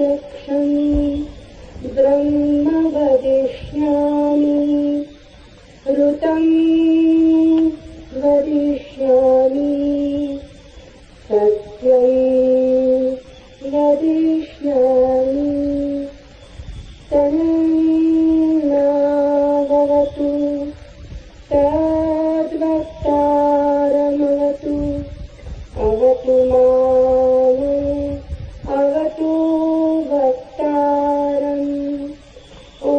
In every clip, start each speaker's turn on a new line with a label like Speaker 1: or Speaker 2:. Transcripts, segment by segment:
Speaker 1: प्रत्यक्षं ब्रह्म वदिष्यामि ऋतं वदिष्यामि सत्यं वदिष्यामि तन्नावतु तद्वक्तारमवतु अवतु माम् अवतु वक्तारम् ॐ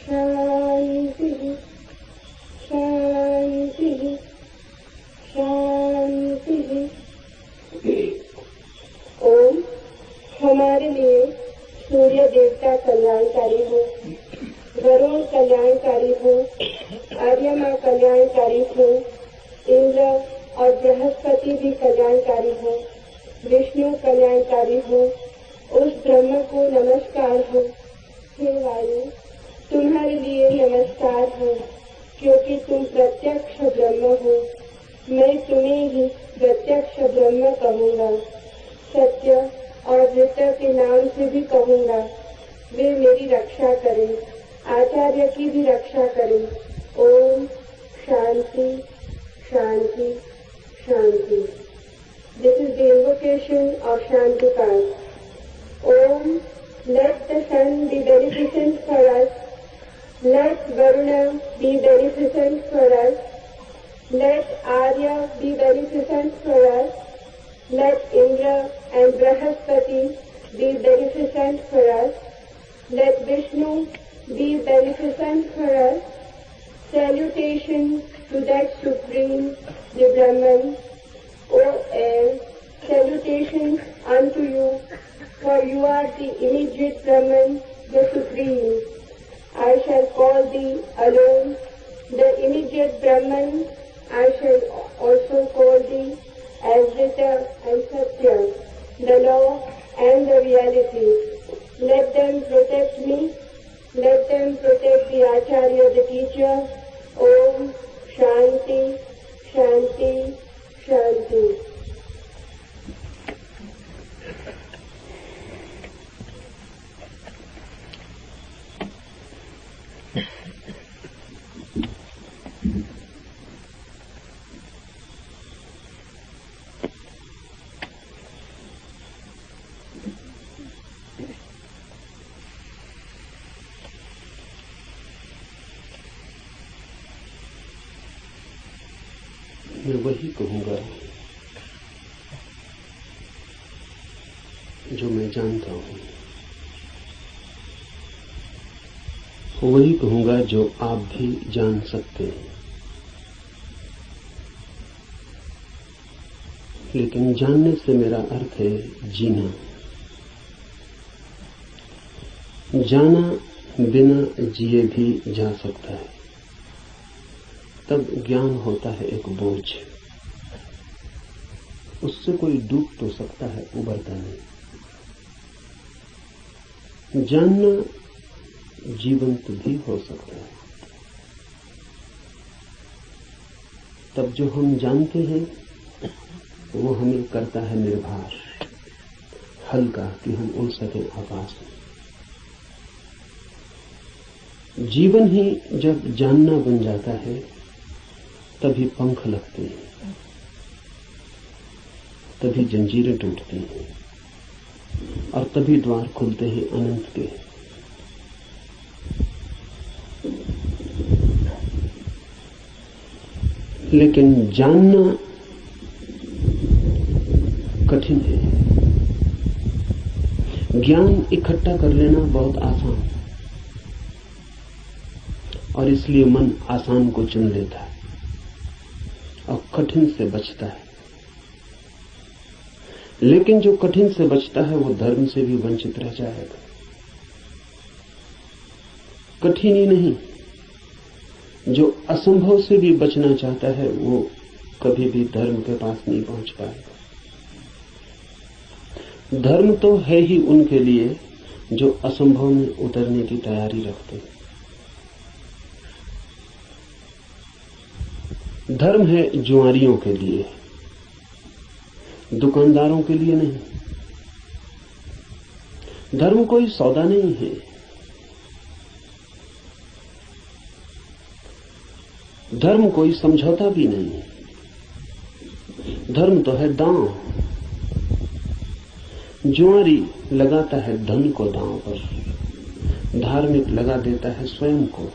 Speaker 1: शान्तिः शान्तिः शान्तिः। ओम हमारे लिए सूर्य देवता कल्याणकारी हो, वरुण कल्याणकारी हो, आर्यमा कल्याणकारी हो, इंद्र और बृहस्पति भी कल्याणकारी हो, विष्णु कल्याणकारी हो, उस ब्रह्म को नमस्कार हो। हे वायु, तुम्हारे लिए नमस्कार हो, क्योंकि तुम प्रत्यक्ष ब्रह्म हो। मैं तुम्हें ही प्रत्यक्ष ब्रह्म कहूँगा, सत्य और वृत्त के नाम से भी कहूँगा। वे मेरी रक्षा करें, आचार्य की भी रक्षा करें। ओम शांति शांति शांति। This is the invocation of Shantikar. Om, let the sun be beneficent for us. Let Varuna be beneficent for us. Let Arya be beneficent for us. Let Indra and Brahaspati be beneficent for us. Let Vishnu be beneficent for us. Salutation to that Supreme, the Brahman. O air, salutation unto you, for you are the immediate Brahman, the Supreme. I shall call thee alone, the immediate Brahman. I shall also call thee as Rita and Satya, the law and the reality. Let them protect me. Let them protect the Acharya, the teacher. Om Shanti Shanti Shanti.
Speaker 2: मैं वही कहूँगा जो मैं जानता हूँ, वही कहूँगा जो आप भी जान सकते हैं। लेकिन जानने से मेरा अर्थ है जीना। जाना बिना जिए भी जा सकता है, तब ज्ञान होता है एक बोझ। उससे कोई डूब तो सकता है, उबरता नहीं। जानना जीवंत भी हो सकता है। तब जो हम जानते हैं वो हमें करता है निर्भर, हल्का, कि हम उड़ सकें आकाश में। जीवन ही जब जानना बन जाता है तभी पंख लगते हैं, तभी जंजीरें टूटती हैं और तभी द्वार खुलते हैं अनंत के। लेकिन जानना कठिन है। ज्ञान इकट्ठा कर लेना बहुत आसान, और इसलिए मन आसान को चुन लेता है और कठिन से बचता है। लेकिन जो कठिन से बचता है वो धर्म से भी वंचित रह जाएगा। कठिन ही नहीं, जो असंभव से भी बचना चाहता है वो कभी भी धर्म के पास नहीं पहुंच पाएगा। धर्म तो है ही उनके लिए जो असंभव में उतरने की तैयारी रखते हैं। धर्म है जुआरियों के लिए, दुकानदारों के लिए नहीं। धर्म कोई सौदा नहीं है। धर्म कोई समझौता भी नहीं है। धर्म तो है दांव। जुआरी लगाता है धन को दांव पर, धार्मिक लगा देता है स्वयं को।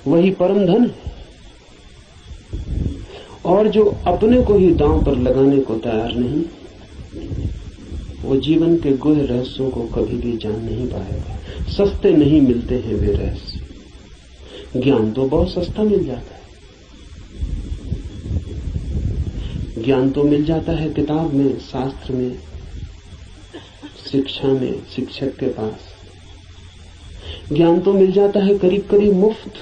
Speaker 2: वही परम धन है। और जो अपने को ही दांव पर लगाने को तैयार नहीं, वो जीवन के गुह रहस्यों को कभी भी जान नहीं पाएगा। सस्ते नहीं मिलते हैं वे रहस्य। ज्ञान तो बहुत सस्ता मिल जाता है। ज्ञान तो मिल जाता है किताब में, शास्त्र में, शिक्षा में, शिक्षक के पास। ज्ञान तो मिल जाता है करीब करीब मुफ्त,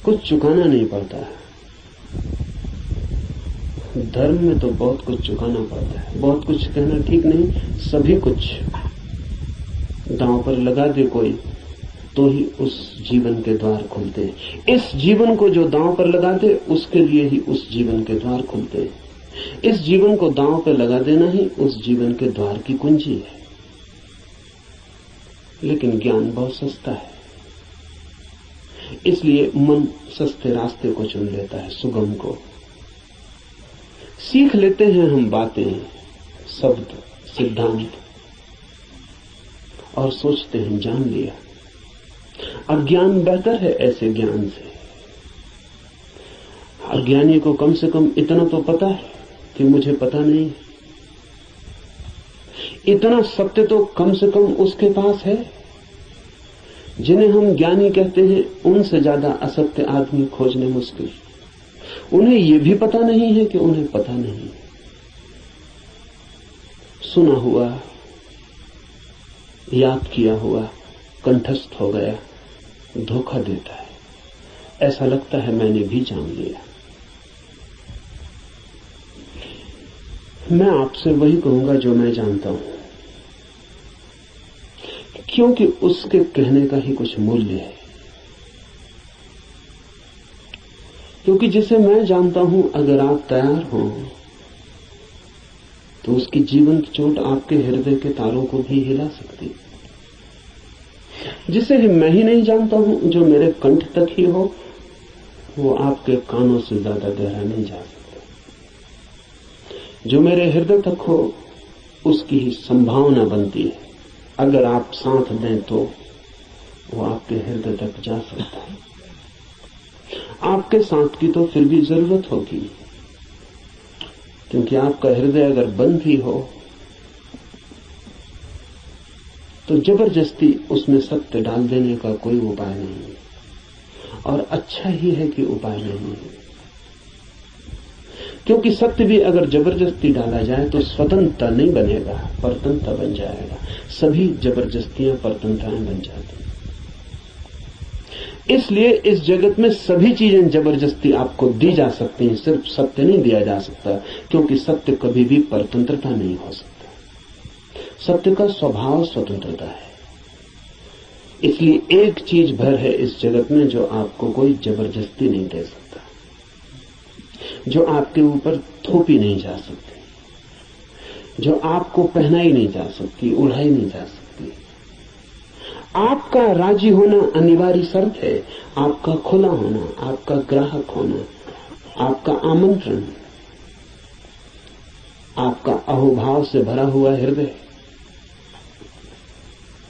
Speaker 2: कुछ चुकाना नहीं पड़ता है। धर्म में तो बहुत कुछ चुकाना पड़ता है। बहुत कुछ कहना ठीक नहीं, सभी कुछ दांव पर लगा दे कोई तो ही उस जीवन के द्वार खुलते हैं। इस जीवन को जो दांव पर लगा दे उसके लिए ही उस जीवन के द्वार खुलते हैं। इस जीवन को दांव पर लगा देना ही उस जीवन के द्वार की कुंजी है। लेकिन ज्ञान बहुत सस्ता है, इसलिए मन सस्ते रास्ते को चुन लेता है, सुगम को। सीख लेते हैं हम बातें, शब्द, सिद्धांत और सोचते हैं जान लिया। अज्ञान बेहतर है ऐसे ज्ञान से। अज्ञानी को कम से कम इतना तो पता है कि मुझे पता नहीं। इतना सत्य तो कम से कम उसके पास है। जिन्हें हम ज्ञानी कहते हैं उनसे ज्यादा असत्य आदमी खोजने मुश्किल। उन्हें यह भी पता नहीं है कि उन्हें पता नहीं। सुना हुआ, याद किया हुआ कंठस्थ हो गया, धोखा देता है। ऐसा लगता है मैंने भी जान लिया। मैं आपसे वही कहूंगा जो मैं जानता हूं, क्योंकि उसके कहने का ही कुछ मूल्य है। क्योंकि जिसे मैं जानता हूं, अगर आप तैयार हो तो उसकी जीवंत चोट आपके हृदय के तारों को भी हिला सकती है। जिसे मैं ही नहीं जानता हूं, जो मेरे कंठ तक ही हो, वो आपके कानों से ज्यादा गहरा नहीं जा सकता। जो मेरे हृदय तक हो, उसकी ही संभावना बनती है। अगर आप साथ दें तो वो आपके हृदय तक जा सकता है। आपके साथ की तो फिर भी जरूरत होगी, क्योंकि आपका हृदय अगर बंद ही हो तो जबरदस्ती उसमें सत्य डाल देने का कोई उपाय नहीं है। और अच्छा ही है कि उपाय नहीं है, क्योंकि सत्य भी अगर जबरदस्ती डाला जाए तो स्वतंत्रता नहीं बनेगा, परतंत्रता बन जाएगा। सभी जबरदस्तियां परतंत्रताएं बन जाती। इसलिए इस जगत में सभी चीजें जबरदस्ती आपको दी जा सकती हैं, सिर्फ सत्य नहीं दिया जा सकता, क्योंकि सत्य कभी भी परतंत्रता नहीं हो सकता। सत्य का स्वभाव स्वतंत्रता है। इसलिए एक चीज भर है इस जगत में जो आपको कोई जबरदस्ती नहीं दे सकता, जो आपके ऊपर थोपी नहीं जा सकती, जो आपको पहनाई नहीं जा सकती, उड़ाई नहीं जा सकती। आपका राजी होना अनिवार्य शर्त है। आपका खुला होना, आपका ग्राहक होना, आपका आमंत्रण, आपका अहोभाव से भरा हुआ हृदय।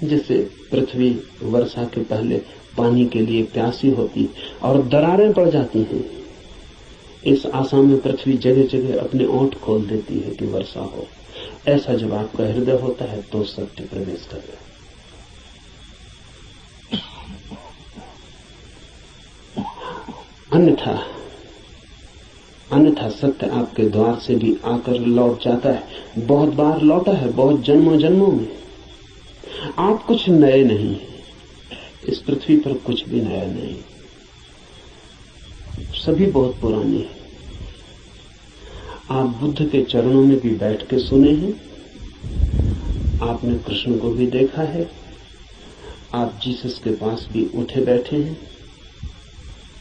Speaker 2: जैसे पृथ्वी वर्षा के पहले पानी के लिए प्यासी होती और दरारें पड़ जाती हैं, इस आशा में पृथ्वी जगह जगह अपने ओंठ खोल देती है कि वर्षा हो। ऐसा जब आपका हृदय होता है तो सत्य प्रवेश करता है। अन्यथा सत्य आपके द्वार से भी आकर लौट जाता है। बहुत बार लौटा है, बहुत जन्मों जन्मों में। आप कुछ नए नहीं, इस पृथ्वी पर कुछ भी नया नहीं, सभी बहुत पुराने हैं। आप बुद्ध के चरणों में भी बैठ के सुने हैं, आपने कृष्ण को भी देखा है, आप जीसस के पास भी उठे बैठे हैं,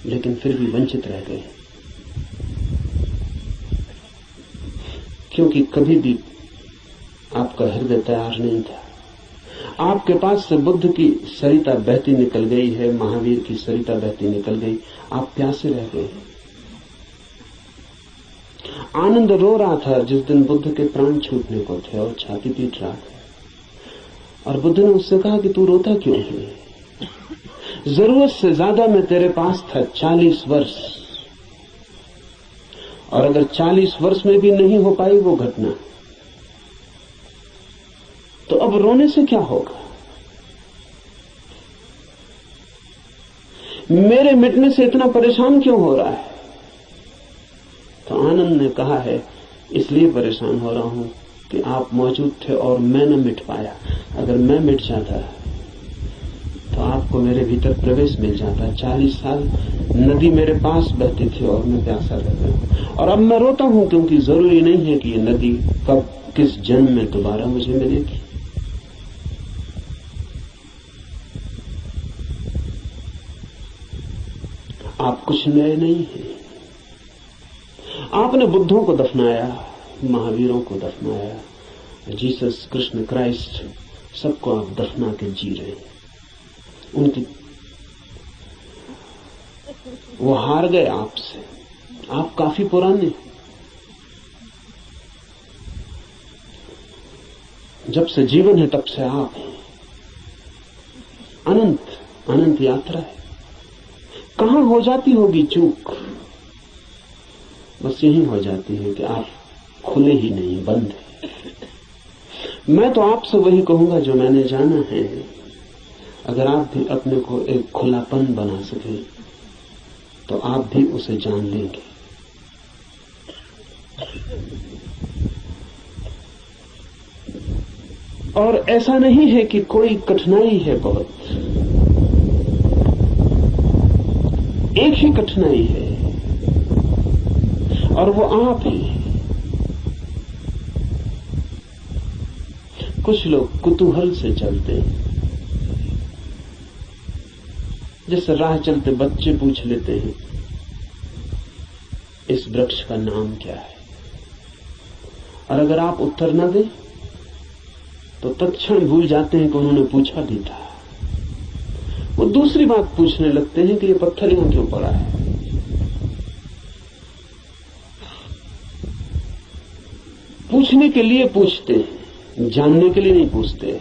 Speaker 2: लेकिन फिर भी वंचित रह गए। क्योंकि कभी भी आपका हृदय तैयार नहीं था। आपके पास से बुद्ध की सरिता बहती निकल गई है, महावीर की सरिता बहती निकल गई, आप प्यासे रह गए। आनंद रो रहा था जिस दिन बुद्ध के प्राण छूटने को थे और छाती पीट रहा था। और बुद्ध ने उससे कहा कि तू रोता क्यों है? जरूरत से ज्यादा मैं तेरे पास था 40 वर्ष, और अगर 40 वर्ष में भी नहीं हो पाई वो घटना, तो अब रोने से क्या होगा? मेरे मिटने से इतना परेशान क्यों हो रहा है? तो आनंद ने कहा है, इसलिए परेशान हो रहा हूं कि आप मौजूद थे और मैं न मिट पाया। अगर मैं मिट जाता तो आपको मेरे भीतर प्रवेश मिल जाता। 40 साल नदी मेरे पास बहती थी और मैं प्यासा रह गया, और अब मैं रोता हूं क्योंकि जरूरी नहीं है कि ये नदी कब किस जन्म में दोबारा मुझे मिलेगी। आप कुछ नए नहीं हैं। आपने बुद्धों को दफनाया, महावीरों को दफनाया, जीसस, कृष्ण, क्राइस्ट, सबको आप दफना के जी रहे हैं। उनकी वो हार गए आपसे। आप काफी पुराने, जब से जीवन है तब से आप हैं। अनंत अनंत यात्रा है। कहां हो जाती होगी चूक? बस यही हो जाती है कि आप खुले ही नहीं, बंद है। मैं तो आपसे वही कहूंगा जो मैंने जाना है। अगर आप भी अपने को एक खुलापन बना सके तो आप भी उसे जान लेंगे। और ऐसा नहीं है कि कोई कठिनाई है बहुत, एक ही कठिनाई है और वो आप हैं। कुछ लोग कुतूहल से चलते हैं, जैसे राह चलते बच्चे पूछ लेते हैं इस वृक्ष का नाम क्या है, और अगर आप उत्तर न दें तो तत्क्षण भूल जाते हैं कि उन्होंने पूछा भी था। वो दूसरी बात पूछने लगते हैं कि ये पत्थर यहां क्यों पड़ा है। पूछने के लिए पूछते हैं, जानने के लिए नहीं पूछते।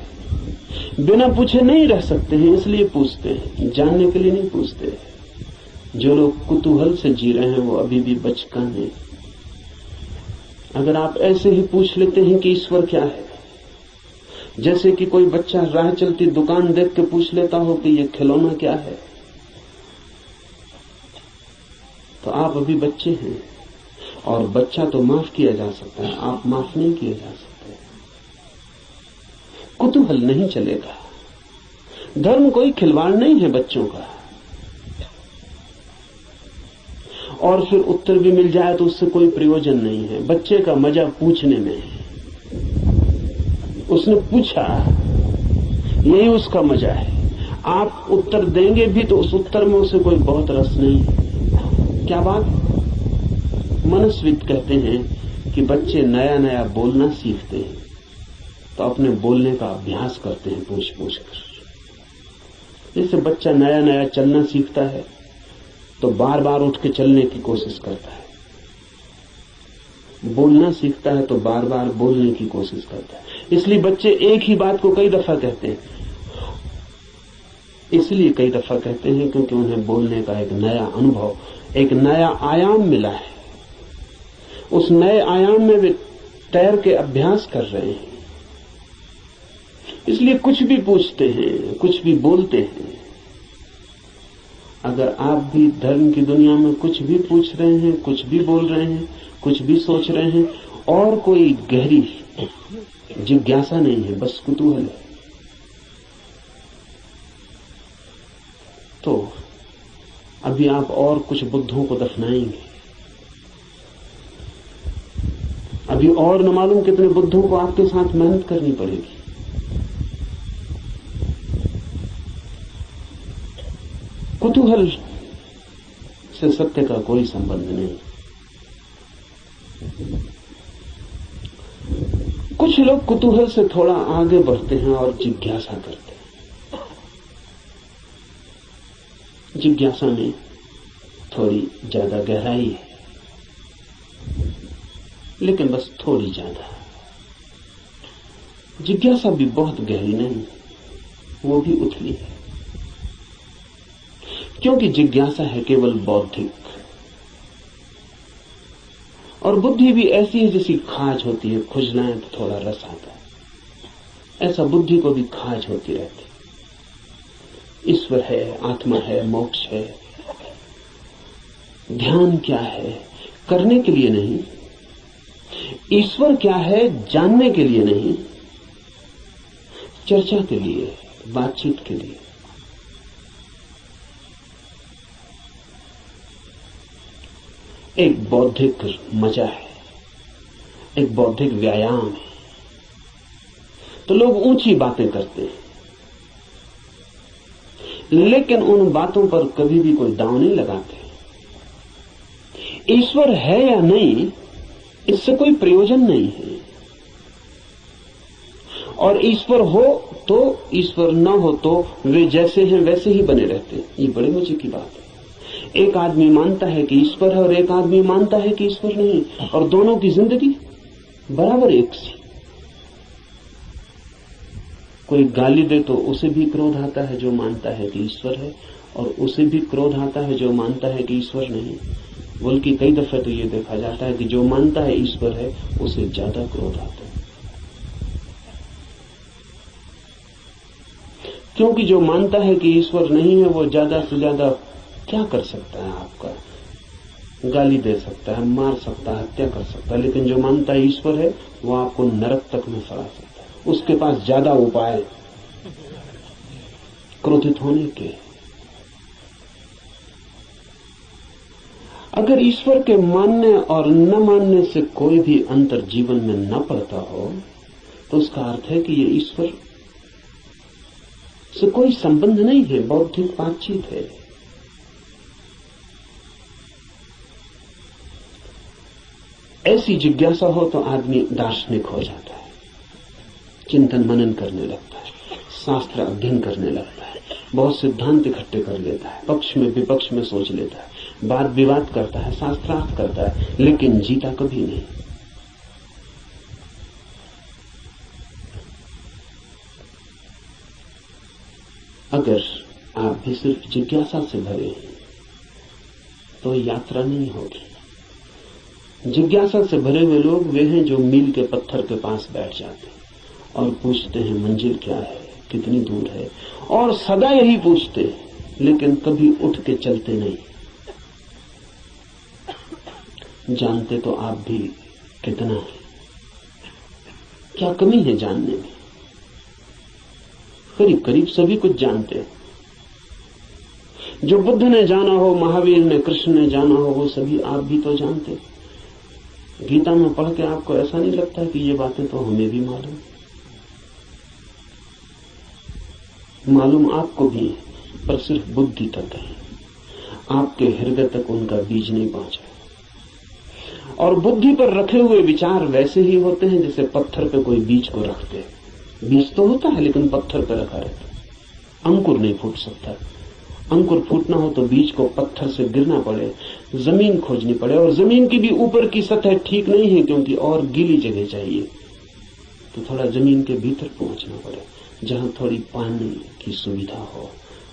Speaker 2: बिना पूछे नहीं रह सकते हैं, इसलिए पूछते हैं, जानने के लिए नहीं पूछते। जो लोग कुतूहल से जी रहे हैं वो अभी भी बचकाने हैं। अगर आप ऐसे ही पूछ लेते हैं कि ईश्वर क्या है, जैसे कि कोई बच्चा राह चलती दुकान देख के पूछ लेता हो कि ये खिलौना क्या है, तो आप अभी बच्चे हैं। और बच्चा तो माफ किया जा सकता है, आप माफ नहीं किए जा सकते। कुतूहल नहीं चलेगा। धर्म कोई खिलवाड़ नहीं है बच्चों का। और फिर उत्तर भी मिल जाए तो उससे कोई प्रयोजन नहीं है। बच्चे का मजा पूछने में है। उसने पूछा, यही उसका मजा है। आप उत्तर देंगे भी तो उस उत्तर में उसे कोई बहुत रस नहीं है। क्या बात? मनस्विद कहते हैं कि बच्चे नया नया बोलना सीखते हैं तो अपने बोलने का अभ्यास करते हैं पूछ पूछ कर। जैसे बच्चा नया नया चलना सीखता है तो बार बार उठ के चलने की कोशिश करता है, बोलना सीखता है तो बार बार बोलने की कोशिश करता है। इसलिए बच्चे एक ही बात को कई दफा कहते हैं। इसलिए कई दफा कहते हैं क्योंकि उन्हें बोलने का एक नया अनुभव, एक नया आयाम मिला है। उस नए आयाम में वे तैर के अभ्यास कर रहे हैं। इसलिए कुछ भी पूछते हैं, कुछ भी बोलते हैं। अगर आप भी धर्म की दुनिया में कुछ भी पूछ रहे हैं, कुछ भी बोल रहे हैं, कुछ भी सोच रहे हैं और कोई गहरी जिज्ञासा नहीं है, बस कुतूहल है, तो अभी आप और कुछ बुद्धों को दफनाएंगे। अभी और न मालूम कितने बुद्धों को आपके साथ मेहनत करनी पड़ेगी। कुतूहल से सत्य का कोई संबंध नहीं। कुछ लोग कुतूहल से थोड़ा आगे बढ़ते हैं और जिज्ञासा करते हैं। जिज्ञासा में थोड़ी ज्यादा गहराई है, लेकिन बस थोड़ी ज्यादा। जिज्ञासा भी बहुत गहरी नहीं, वो भी उथली है, क्योंकि जिज्ञासा है केवल बौद्धिक, और बुद्धि भी ऐसी है जैसी खाज होती है, खुजलाएं तो थोड़ा रस आता है, ऐसा बुद्धि को भी खाज होती रहती। ईश्वर है, आत्मा है, मोक्ष है, ध्यान क्या है, करने के लिए नहीं। ईश्वर क्या है, जानने के लिए नहीं, चर्चा के लिए, बातचीत के लिए। एक बौद्धिक मजा है, एक बौद्धिक व्यायाम है। तो लोग ऊंची बातें करते हैं, लेकिन उन बातों पर कभी भी कोई दांव नहीं लगाते। ईश्वर है या नहीं, इससे कोई प्रयोजन नहीं है। और ईश्वर हो तो, ईश्वर न हो तो वे जैसे हैं वैसे ही बने रहते हैं। ये बड़े मजे की बात है। एक आदमी मानता है कि ईश्वर है और एक आदमी मानता है कि ईश्वर नहीं, और दोनों की जिंदगी बराबर एक सी। कोई गाली दे तो उसे भी क्रोध आता है जो मानता है कि ईश्वर है, और उसे भी क्रोध आता है जो मानता है कि ईश्वर नहीं। बल्कि कई दफे तो ये देखा जाता है कि जो मानता है ईश्वर है उसे ज्यादा क्रोध आता है, क्योंकि जो मानता है कि ईश्वर नहीं है वो ज्यादा से ज्यादा क्या कर सकता है, आपका गाली दे सकता है, मार सकता है, हत्या कर सकता है। लेकिन जो मानता है ईश्वर है वो आपको नरक तक में सड़ा सकता है। उसके पास ज्यादा उपाय क्रोधित होने के। अगर ईश्वर के मानने और न मानने से कोई भी अंतर जीवन में न पड़ता हो, तो उसका अर्थ है कि ये ईश्वर से कोई संबंध नहीं है, बौद्धिक बातचीत है। ऐसी जिज्ञासा हो तो आदमी दार्शनिक हो जाता है, चिंतन मनन करने लगता है, शास्त्र अध्ययन करने लगता है, बहुत सिद्धांत इकट्ठे कर लेता है, पक्ष में विपक्ष में सोच लेता है, वाद विवाद करता है, शास्त्रार्थ करता है, लेकिन जीता कभी नहीं। अगर आप भी सिर्फ जिज्ञासा से भरे हैं तो यात्रा नहीं होगी। जिज्ञासा से भरे हुए लोग वे हैं जो मील के पत्थर के पास बैठ जाते हैं और पूछते हैं मंजिल क्या है, कितनी दूर है, और सदा यही पूछते हैं, लेकिन कभी उठ के चलते नहीं। जानते तो आप भी कितना है, क्या कमी है जानने में। करीब करीब सभी कुछ जानते हैं। जो बुद्ध ने जाना हो, महावीर ने, कृष्ण ने जाना हो, वो सभी आप भी तो जानते। गीता में पढ़ के आपको ऐसा नहीं लगता कि ये बातें तो हमें भी मालूम आपको भी है, पर सिर्फ बुद्धि तक है, आपके हृदय तक उनका बीज नहीं पहुंचा। और बुद्धि पर रखे हुए विचार वैसे ही होते हैं जैसे पत्थर पे कोई बीज को रखते हैं। बीज तो होता है लेकिन पत्थर पे रखा रहता है, अंकुर नहीं फूट सकता। अंकुर फूटना हो तो बीज को पत्थर से गिरना पड़े, जमीन खोजनी पड़े, और जमीन की भी ऊपर की सतह ठीक नहीं है क्योंकि और गीली जगह चाहिए, तो थोड़ा जमीन के भीतर पहुंचना पड़े जहां थोड़ी पानी की सुविधा हो,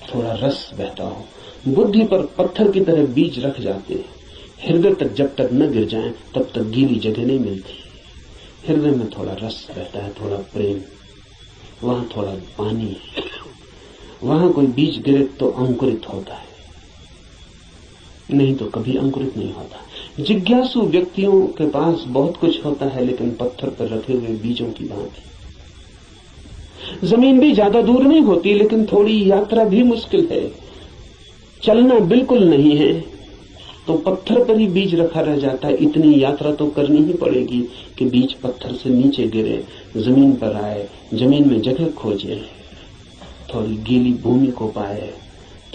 Speaker 2: थोड़ा रस बहता हो। बुद्धि पर पत्थर की तरह बीज रख जाते हैं, हृदय तक जब तक न गिर जाएं तब तक गीली जगह नहीं मिलती। हृदय में थोड़ा रस बहता है, थोड़ा प्रेम, वहां थोड़ा पानी, वहां कोई बीज गिरे तो अंकुरित होता है, नहीं तो कभी अंकुरित नहीं होता। जिज्ञासु व्यक्तियों के पास बहुत कुछ होता है, लेकिन पत्थर पर रखे हुए बीजों की भांति। जमीन भी ज्यादा दूर नहीं होती, लेकिन थोड़ी यात्रा भी मुश्किल है। चलना बिल्कुल नहीं है तो पत्थर पर ही बीज रखा रह जाता है। इतनी यात्रा तो करनी ही पड़ेगी कि बीज पत्थर से नीचे गिरे, जमीन पर आए, जमीन में जगह खोजे, थोड़ी गीली भूमि को पाए,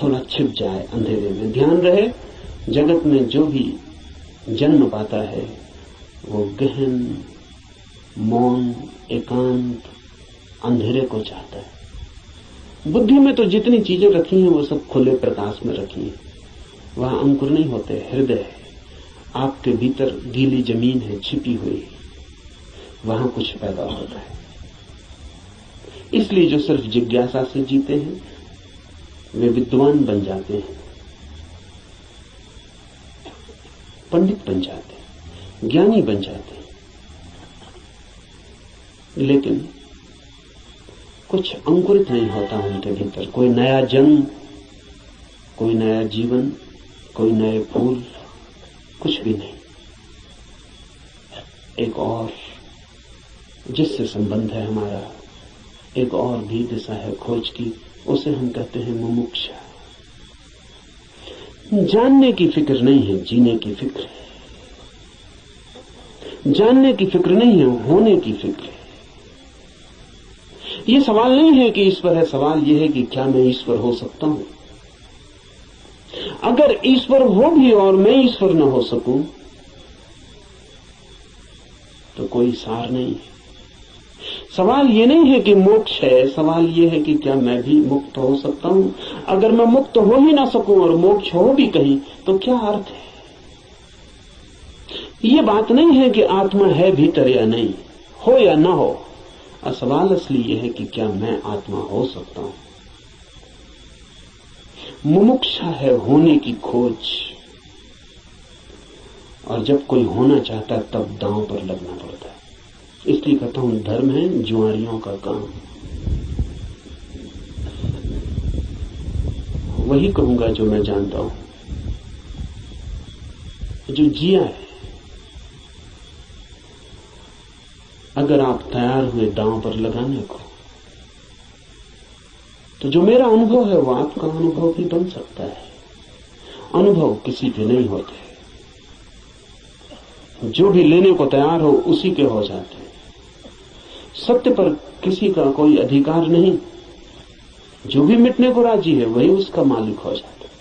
Speaker 2: थोड़ा छिप जाए अंधेरे में। ध्यान रहे, जगत में जो भी जन्म पाता है वो गहन, मौन, एकांत अंधेरे को चाहता है। बुद्धि में तो जितनी चीजें रखी हैं वो सब खुले प्रकाश में रखी हैं। वहां अंकुर नहीं होते, हृदय है, आपके भीतर गीली जमीन है छिपी हुई, वहां कुछ पैदा होता है। इसलिए जो सिर्फ जिज्ञासा से जीते हैं वे विद्वान बन जाते हैं, पंडित बन जाते हैं, ज्ञानी बन जाते हैं, लेकिन कुछ अंकुरित नहीं होता उनके भीतर। कोई नया जन्म, कोई नया जीवन, कोई नए फूल, कुछ भी नहीं। एक और जिससे संबंध है हमारा, एक और भी दिशा है खोज की, उसे हम कहते हैं मुमुक्षा। जानने की फिक्र नहीं है, जीने की फिक्र है। जानने की फिक्र नहीं है, होने की फिक्र है। ये सवाल नहीं है कि ईश्वर है, सवाल यह है कि क्या मैं ईश्वर हो सकता हूं। अगर ईश्वर हो भी और मैं ईश्वर न हो सकूं तो कोई सार नहीं है। सवाल ये नहीं है कि मोक्ष है, सवाल ये है कि क्या मैं भी मुक्त हो सकता हूं। अगर मैं मुक्त हो ही ना सकूं और मोक्ष हो भी कहीं तो क्या अर्थ है। ये बात नहीं है कि आत्मा है भीतर या नहीं, हो या ना हो। सवाल असली ये है कि क्या मैं आत्मा हो सकता हूं। मुमुक्षा है होने की खोज, और जब कोई होना चाहता है तब दांव पर लगना पड़ता है। इसलिए कहता हूं धर्म है जुआरियों का काम। वही कहूंगा जो मैं जानता हूं, जो जिया है। अगर आप तैयार हुए दांव पर लगाने को, तो जो मेरा अनुभव है वो आपका अनुभव भी बन सकता है। अनुभव किसी के नहीं होते, जो भी लेने को तैयार हो उसी के हो जाते हैं। सत्य पर किसी का कोई अधिकार नहीं, जो भी मिटने को राजी है वही उसका मालिक हो जाता है।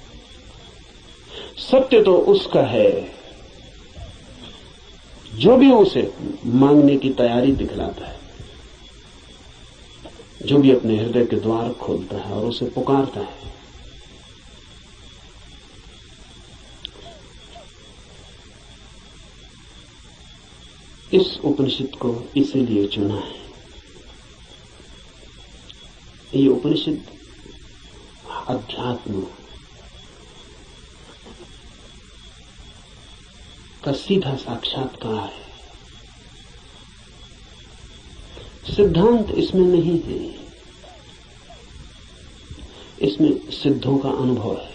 Speaker 2: सत्य तो उसका है जो भी उसे मांगने की तैयारी दिखलाता है, जो भी अपने हृदय के द्वार खोलता है और उसे पुकारता है। इस उपनिषद को इसीलिए चुना है। ये उपनिषद अध्यात्म का सीधा साक्षात्कार है। सिद्धांत इसमें नहीं है, इसमें सिद्धों का अनुभव है।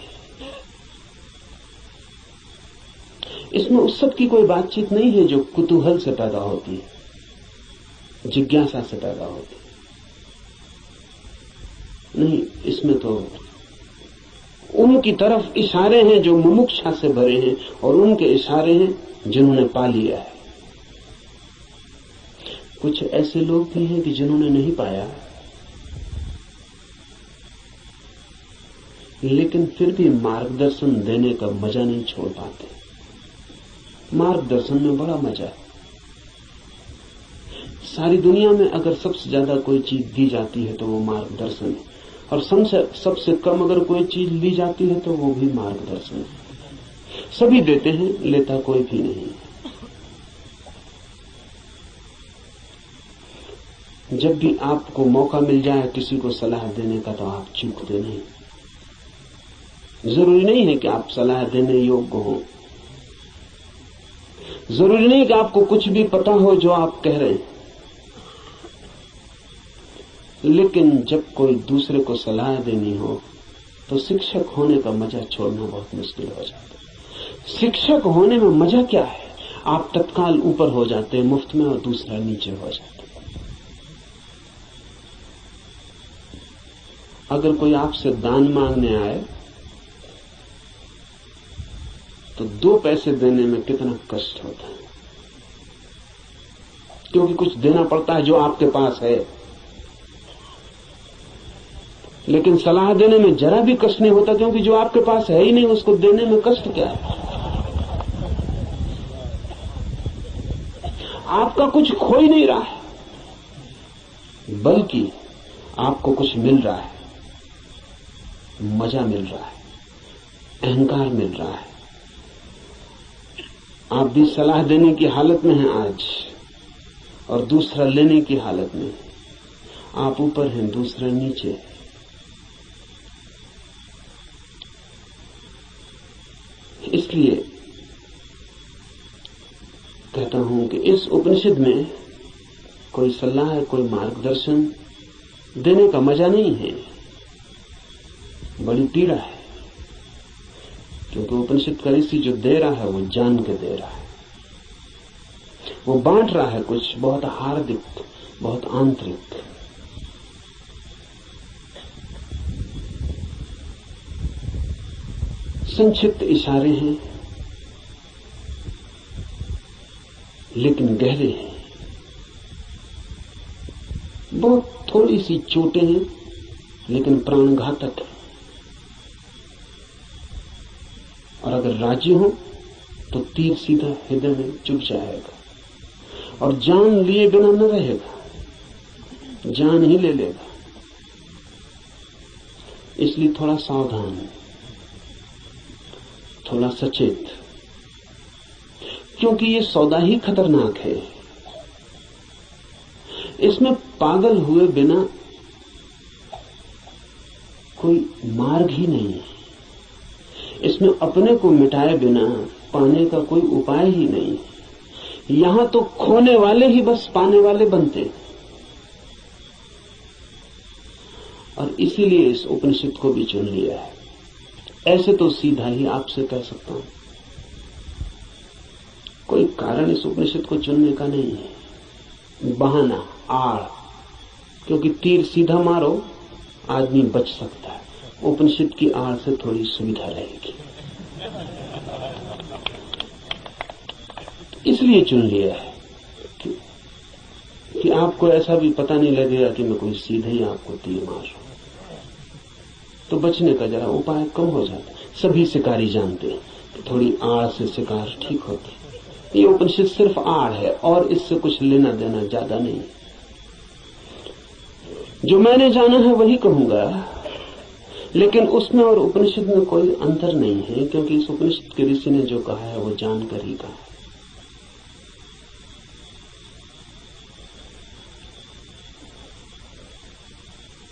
Speaker 2: इसमें उस सब की कोई बातचीत नहीं है जो कुतूहल से पैदा होती है, जिज्ञासा से पैदा होती है। नहीं, इसमें तो उनकी तरफ इशारे हैं जो मुमुक्षा से भरे हैं, और उनके इशारे हैं जिन्होंने पा लिया है। कुछ ऐसे लोग भी हैं कि जिन्होंने नहीं पाया, लेकिन फिर भी मार्गदर्शन देने का मजा नहीं छोड़ पाते। मार्गदर्शन में बड़ा मजा है। सारी दुनिया में अगर सबसे ज्यादा कोई चीज दी जाती है तो वो मार्गदर्शन है, और सबसे कम अगर कोई चीज ली जाती है तो वो भी मार्गदर्शन है। सभी देते हैं, लेता कोई भी नहीं। जब भी आपको मौका मिल जाए किसी को सलाह देने का तो आप चूकते नहीं। जरूरी नहीं है कि आप सलाह देने योग्य हो, जरूरी नहीं कि आपको कुछ भी पता हो जो आप कह रहे हैं, लेकिन जब कोई दूसरे को सलाह देनी हो तो शिक्षक होने का मजा छोड़ना बहुत मुश्किल हो जाता है। शिक्षक होने में मजा क्या है? आप तत्काल ऊपर हो जाते हैं मुफ्त में और दूसरा नीचे हो जाता है। अगर कोई आपसे दान मांगने आए तो 2 पैसे देने में कितना कष्ट होता है, क्योंकि कुछ देना पड़ता है जो आपके पास है। लेकिन सलाह देने में जरा भी कष्ट नहीं होता, क्योंकि जो आपके पास है ही नहीं उसको देने में कष्ट क्या है। आपका कुछ खो ही नहीं रहा है, बल्कि आपको कुछ मिल रहा है, मजा मिल रहा है, अहंकार मिल रहा है। आप भी सलाह देने की हालत में हैं आज, और दूसरा लेने की हालत में। आप ऊपर हैं, दूसरा नीचे। इसलिए कहता हूं कि इस उपनिषद में कोई सलाह, कोई मार्गदर्शन देने का मजा नहीं है, बड़ी पीड़ा है। क्योंकि उपनिषद का ऋषि जो दे रहा है वो जान के दे रहा है, वो बांट रहा है कुछ बहुत हार्दिक, बहुत आंतरिक। संक्षिप्त इशारे हैं लेकिन गहरे हैं, बहुत थोड़ी सी चोटें हैं लेकिन प्राणघातक है। और अगर राजी हो तो तीर सीधा हृदय में चुभ जाएगा और जान लिए बिना न रहेगा, जान ही ले लेगा। इसलिए थोड़ा सावधान, थोड़ा सचेत, क्योंकि ये सौदा ही खतरनाक है। इसमें पागल हुए बिना कोई मार्ग ही नहीं है, इसमें अपने को मिटाए बिना पाने का कोई उपाय ही नहीं। यहां तो खोने वाले ही बस पाने वाले बनते, और इसीलिए इस उपनिषद को भी चुन लिया है। ऐसे तो सीधा ही आपसे कह सकता हूं, कोई कारण इस उपनिषद को चुनने का नहीं है, बहाना, आड़। क्योंकि तीर सीधा मारो आदमी बच सकता है, उपनिषद की आड़ से थोड़ी सुविधा रहेगी, इसलिए चुन लिया है कि आपको ऐसा भी पता नहीं लगेगा कि मैं कोई सीधे ही आपको तीर मार रहा हूं, तो बचने का जरा उपाय कम हो जाता है। सभी शिकारी जानते हैं कि थोड़ी आड़ से शिकार ठीक होती है। ये उपनिषद सिर्फ आड़ है और इससे कुछ लेना देना ज्यादा नहीं। जो मैंने जाना है वही कहूंगा, लेकिन उसमें और उपनिषद में कोई अंतर नहीं है, क्योंकि इस उपनिषद के ऋषि ने जो कहा है वो जानकर ही कहा है।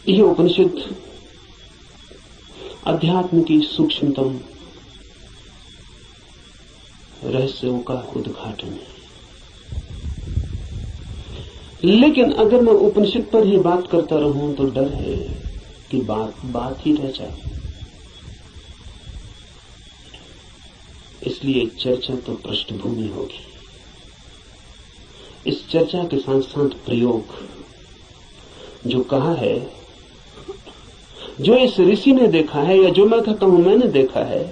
Speaker 2: यह उपनिषद अध्यात्म की सूक्ष्मतम रहस्यों का उद्घाटन है। लेकिन अगर मैं उपनिषद पर ही बात करता रहूं तो डर है कि बात ही रह जाए। इसलिए चर्चा तो पृष्ठभूमि होगी। इस चर्चा के साथ साथ प्रयोग, जो कहा है, जो इस ऋषि ने देखा है या जो मैं कहता हूं मैंने देखा है,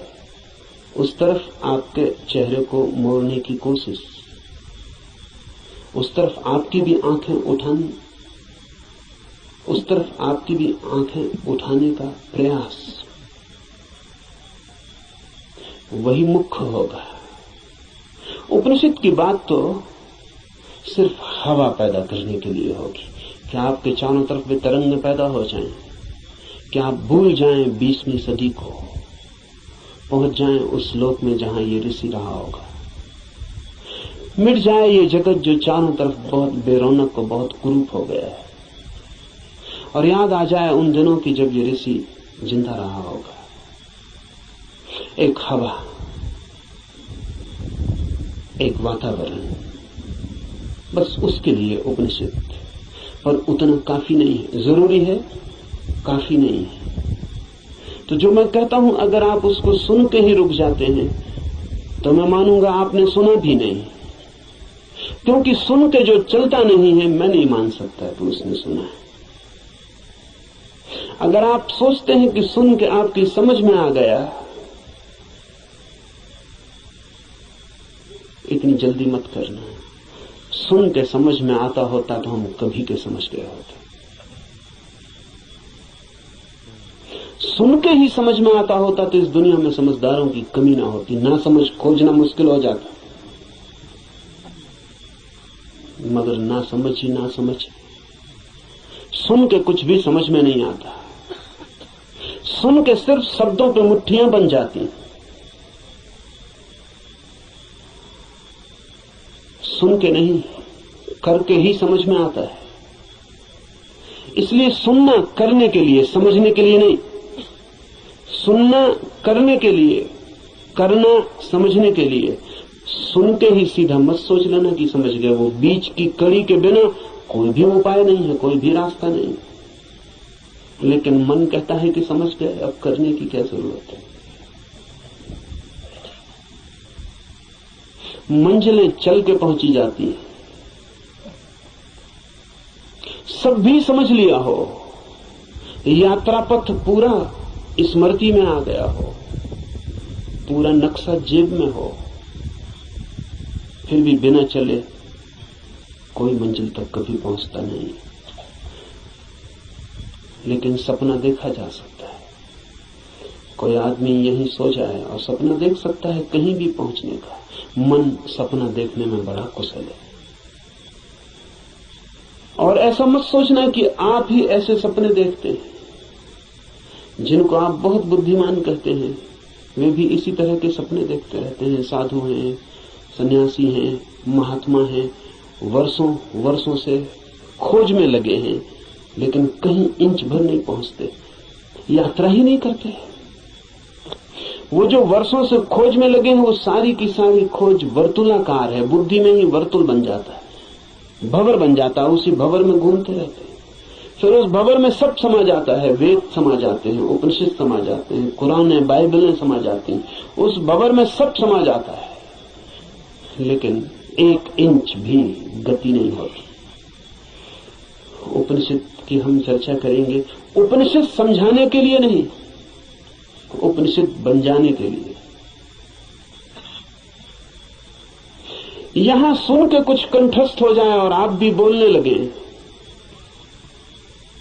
Speaker 2: उस तरफ आपके चेहरे को मोड़ने की कोशिश, उस तरफ आपकी भी आंखें उठाने, उस तरफ आपकी भी आंखें उठाने का प्रयास, वही मुख्य होगा। उपनिषद की बात तो सिर्फ हवा पैदा करने के लिए होगी कि आपके चारों तरफ वे तरंगें पैदा हो जाएं, कि आप भूल जाएं 20वीं सदी को, पहुंच जाएं उस लोक में जहां ये ऋषि रहा होगा। मिट जाए ये जगत जो चारों तरफ बहुत बेरौनक और बहुत कुरूप हो गया है, और याद आ जाए उन दिनों की जब ये ऋषि जिंदा रहा होगा। एक हवा, एक वातावरण, बस उसके लिए उपनिषद। पर उतना काफी नहीं है, जरूरी है, काफी नहीं है। तो जो मैं कहता हूं अगर आप उसको सुन के ही रुक जाते हैं तो मैं मानूंगा आपने सुना भी नहीं, क्योंकि सुन के जो चलता नहीं है मैं नहीं मान सकता कि उसने सुना है। अगर आप सोचते हैं कि सुन के आपकी समझ में आ गया, इतनी जल्दी मत करना। सुन के समझ में आता होता तो हम कभी के समझ गए होते। सुन के ही समझ में आता होता तो इस दुनिया में समझदारों की कमी ना होती, ना समझ खोजना मुश्किल हो जाता। मगर ना समझ ही ना समझ, सुन के कुछ भी समझ में नहीं आता, सुन के सिर्फ शब्दों पे मुट्ठियां बन जाती। सुन के नहीं, करके ही समझ में आता है। इसलिए सुनना करने के लिए, समझने के लिए नहीं। सुनना करने के लिए, करना समझने के लिए। सुन के ही सीधा मत सोच लेना कि समझ गए। वो बीच की कड़ी के बिना कोई भी उपाय नहीं है, कोई भी रास्ता नहीं। लेकिन मन कहता है कि समझ गए, अब करने की क्या जरूरत है। मंजिलें चल के पहुंची जाती हैं। सब भी समझ लिया हो, यात्रा पथ पूरा स्मृति में आ गया हो, पूरा नक्शा जेब में हो, फिर भी बिना चले कोई मंजिल तक कभी पहुंचता नहीं। लेकिन सपना देखा जा सकता है। कोई आदमी यहीं सो जाए और सपना देख सकता है कहीं भी पहुंचने का। मन सपना देखने में बड़ा कुशल है। और ऐसा मत सोचना कि आप ही ऐसे सपने देखते हैं। जिनको आप बहुत बुद्धिमान कहते हैं वे भी इसी तरह के सपने देखते रहते हैं। साधु हैं, सन्यासी हैं, महात्मा हैं, वर्षों से खोज में लगे हैं, लेकिन कहीं इंच भर नहीं पहुंचते, यात्रा ही नहीं करते। वो जो वर्षों से खोज में लगे हैं, वो सारी की सारी खोज वर्तुलाकार है। बुद्धि में ही वर्तुल बन जाता है, भंवर बन जाता है, उसी भंवर में घूमते रहते हैं। फिर उस भंवर में सब समा जाता है, वेद समा जाते हैं, उपनिषद समा जाते हैं, कुरान है, बाइबलें समा जाती हैं। उस भंवर में सब समा जाता है, लेकिन एक इंच भी गति नहीं होती। उपनिषद की हम चर्चा करेंगे, उपनिषद समझाने के लिए नहीं, उपनिषद बन जाने के लिए। यहां सुन के कुछ कंठस्थ हो जाए और आप भी बोलने लगे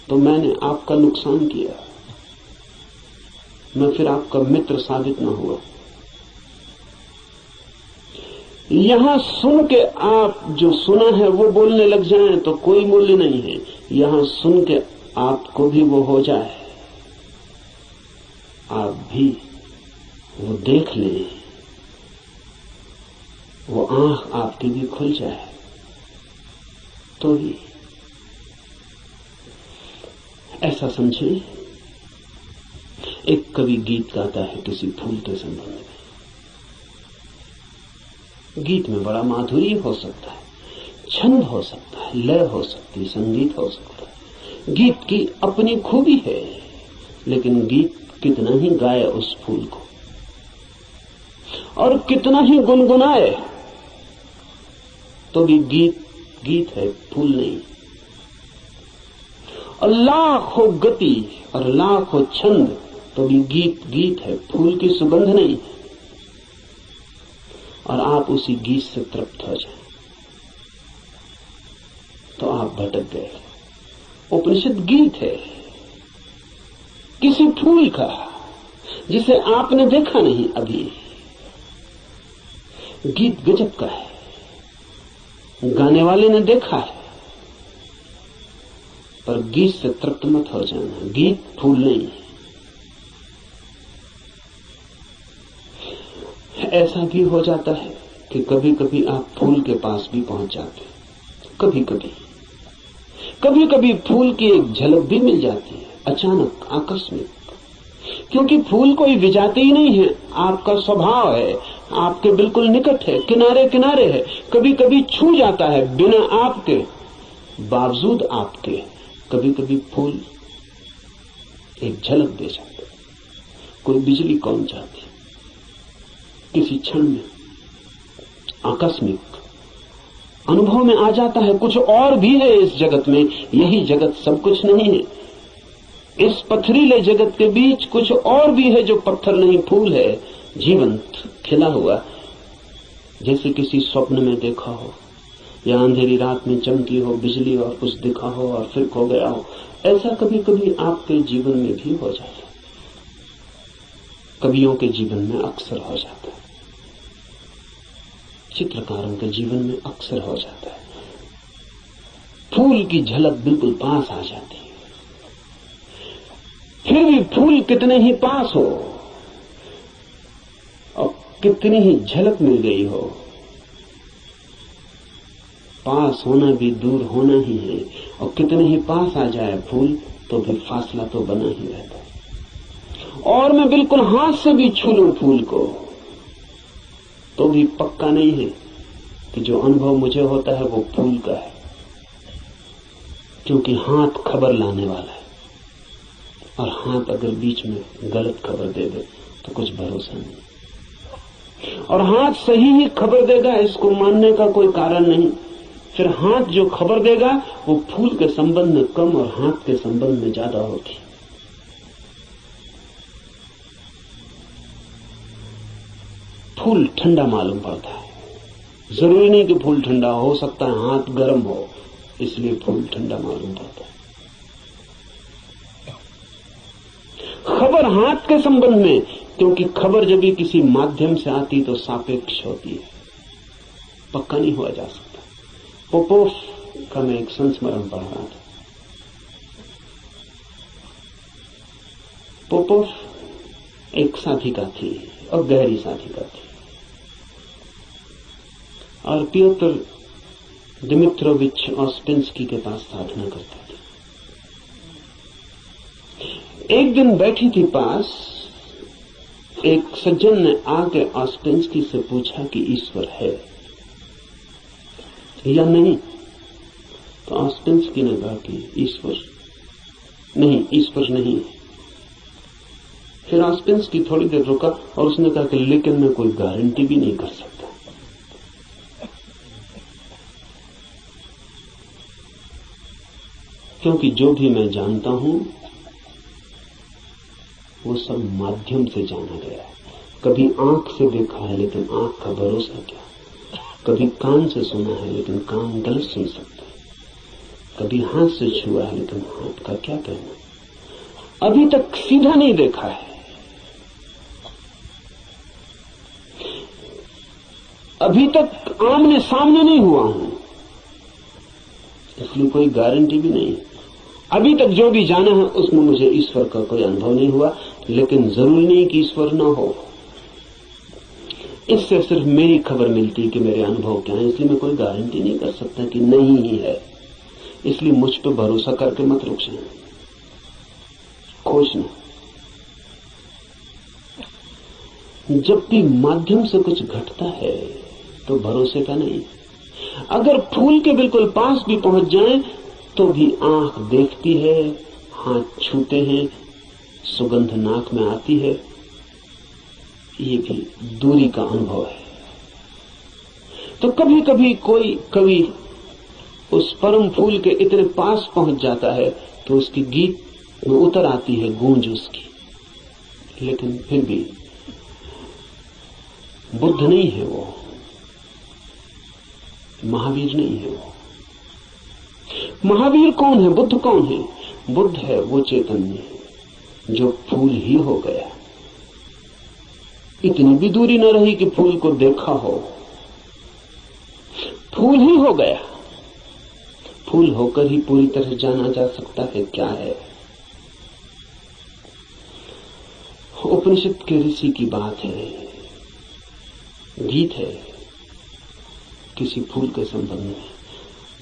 Speaker 2: तो मैंने आपका नुकसान किया, मैं फिर आपका मित्र साबित न हुआ। यहां सुन के आप जो सुना है वो बोलने लग जाएं तो कोई मूल्य नहीं है। यहां सुन के आपको भी वो हो जाए, आप भी वो देख लें, वो आंख आपकी भी खुल जाए तो ही। ऐसा समझें, एक कवि गीत गाता है किसी फूल के संबंध में। गीत में बड़ा माधुर्य हो सकता है, छंद हो सकता है, लय हो सकती है, संगीत हो सकता है। गीत की अपनी खूबी है, लेकिन गीत कितना ही गाए उस फूल को और कितना ही गुनगुनाए तो भी गीत है, फूल नहीं। और लाखों गति और लाखों छंद तो भी गीत है, फूल की सुगंध नहीं। और आप उसी गीत से तृप्त हो जाएं तो आप भटक गए। उपनिषद गीत है किसी फूल का जिसे आपने देखा नहीं अभी। गीत गजब का है, गाने वाले ने देखा है, पर गीत से तृप्त मत हो जाना। गीत फूल नहीं है। ऐसा भी हो जाता है कि कभी कभी आप फूल के पास भी पहुंच जाते हैं। कभी कभी फूल की एक झलक भी मिल जाती है, अचानक, आकस्मिक। क्योंकि फूल कोई विजाती ही नहीं है, आपका स्वभाव है, आपके बिल्कुल निकट है, किनारे किनारे है। कभी कभी छू जाता है बिना आपके, बावजूद आपके। कभी कभी फूल एक झलक दे जाता है, कोई बिजली कौन जाती, किसी क्षण में आकस्मिक अनुभव में आ जाता है। कुछ और भी है इस जगत में, यही जगत सब कुछ नहीं है। इस पथरीले जगत के बीच कुछ और भी है जो पत्थर नहीं, फूल है, जीवंत, खिला हुआ। जैसे किसी स्वप्न में देखा हो या अंधेरी रात में चमकी हो बिजली और कुछ दिखा हो और फिर खो गया हो। ऐसा कभी कभी आपके जीवन में भी हो जाता है, कवियों के जीवन में अक्सर हो जाता है, चित्रकारों के जीवन में अक्सर हो जाता है। फूल की झलक बिल्कुल पास आ जाती है, फिर भी फूल कितने ही पास हो और कितनी ही झलक मिल गई हो, पास होना भी दूर होना ही है। और कितने ही पास आ जाए फूल तो भी फासला तो बना ही रहता है। और मैं बिल्कुल हाथ से भी छू लूं फूल को तो भी पक्का नहीं है कि जो अनुभव मुझे होता है वो फूल का है, क्योंकि हाथ खबर लाने वाला है। और हाथ अगर बीच में गलत खबर दे दे तो कुछ भरोसा नहीं। और हाथ सही ही खबर देगा इसको मानने का कोई कारण नहीं। फिर हाथ जो खबर देगा वो फूल के संबंध में कम और हाथ के संबंध में ज्यादा होती। फूल ठंडा मालूम पड़ता है, जरूरी नहीं कि फूल ठंडा हो सकता है हाथ गर्म हो, इसलिए फूल ठंडा मालूम पड़ता है। खबर हाथ के संबंध में, क्योंकि खबर जब भी किसी माध्यम से आती तो सापेक्ष होती है, पक्का नहीं हुआ जा सकता। पोपोव का मैं एक संस्मरण पढ़ रहा था। पोपोव एक साधिका थी और गहरी साधिका थी, और पियोत्र दिमित्रोविच ऑस्पेंस्की के पास साधना करते थे। एक दिन बैठी थी पास, एक सज्जन ने आके ऑस्पेंस्की से पूछा कि ईश्वर है या नहीं। तो ऑस्पेंस्की ने कहा कि ईश्वर नहीं। फिर ऑस्पेंस्की थोड़ी देर रुका और उसने कहा कि लेकिन मैं कोई गारंटी भी नहीं कर सकता, क्योंकि जो भी मैं जानता हूं वो सब माध्यम से जाना गया है। कभी आंख से देखा है लेकिन आंख का भरोसा क्या, कभी कान से सुना है लेकिन कान गलत सुन सकता है, कभी हाथ से छुआ है लेकिन हाथ का क्या कहना। अभी तक सीधा नहीं देखा है, अभी तक आमने सामने नहीं हुआ हूं, इसलिए कोई गारंटी भी नहीं। अभी तक जो भी जाना है उसमें मुझे ईश्वर का कोई अनुभव नहीं हुआ, लेकिन जरूरी नहीं कि ईश्वर न हो। इससे सिर्फ मेरी खबर मिलती कि मेरे अनुभव क्या है, इसलिए मैं कोई गारंटी नहीं कर सकता कि नहीं ही है। इसलिए मुझ पर भरोसा करके मत रुक जाए, खोजना। जब भी माध्यम से कुछ घटता है तो भरोसे का नहीं। अगर फूल के बिल्कुल पास भी पहुंच जाए तो भी आंख देखती है, हाथ छूते हैं, सुगंध नाक में आती है, ये भी दूरी का अनुभव है। तो कभी कभी कोई कवि उस परम फूल के इतने पास पहुंच जाता है तो उसकी गीत में उतर आती है गूंज उसकी, लेकिन फिर भी बुद्ध नहीं है वो, महावीर नहीं है वो। महावीर कौन है, बुद्ध कौन है? बुद्ध है वो चैतन्य जो फूल ही हो गया। इतनी भी दूरी न रही कि फूल को देखा हो, फूल ही हो गया। फूल होकर ही पूरी तरह जाना जा सकता है क्या है। उपनिषद के ऋषि की बात है, गीत है किसी फूल के संबंध में,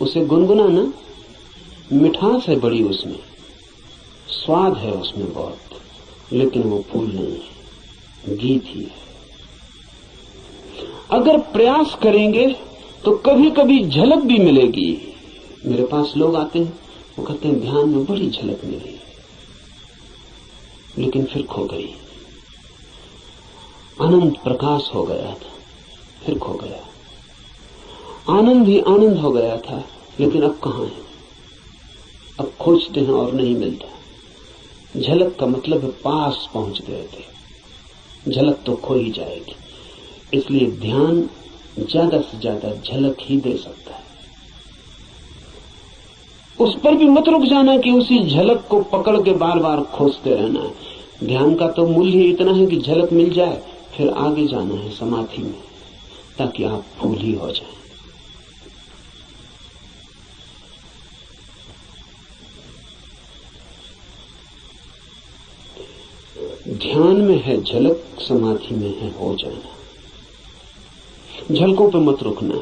Speaker 2: उसे गुनगुनाना, मिठास है बड़ी उसमें, स्वाद है उसमें बहुत, लेकिन वो फूल नहीं है, गीत ही है। अगर प्रयास करेंगे तो कभी कभी झलक भी मिलेगी। मेरे पास लोग आते हैं, वो कहते हैं ध्यान में बड़ी झलक मिली, लेकिन फिर खो गई। अनंत प्रकाश हो गया था, फिर खो गया। आनंद ही आनंद हो गया था, लेकिन अब कहां है? अब खोजते हैं और नहीं मिलता। झलक का मतलब है पास पहुंच गए थे, झलक तो खो ही जाएगी। इसलिए ध्यान ज्यादा से ज्यादा झलक ही दे सकता है। उस पर भी मत रुक जाना कि उसी झलक को पकड़ के बार बार खोजते रहना है। ध्यान का तो मूल्य ही इतना है कि झलक मिल जाए, फिर आगे जाना है समाधि में, ताकि आप फूल ही हो जाएं। ध्यान में है झलक, समाधि में है हो जाना। झलकों पे मत रुकना।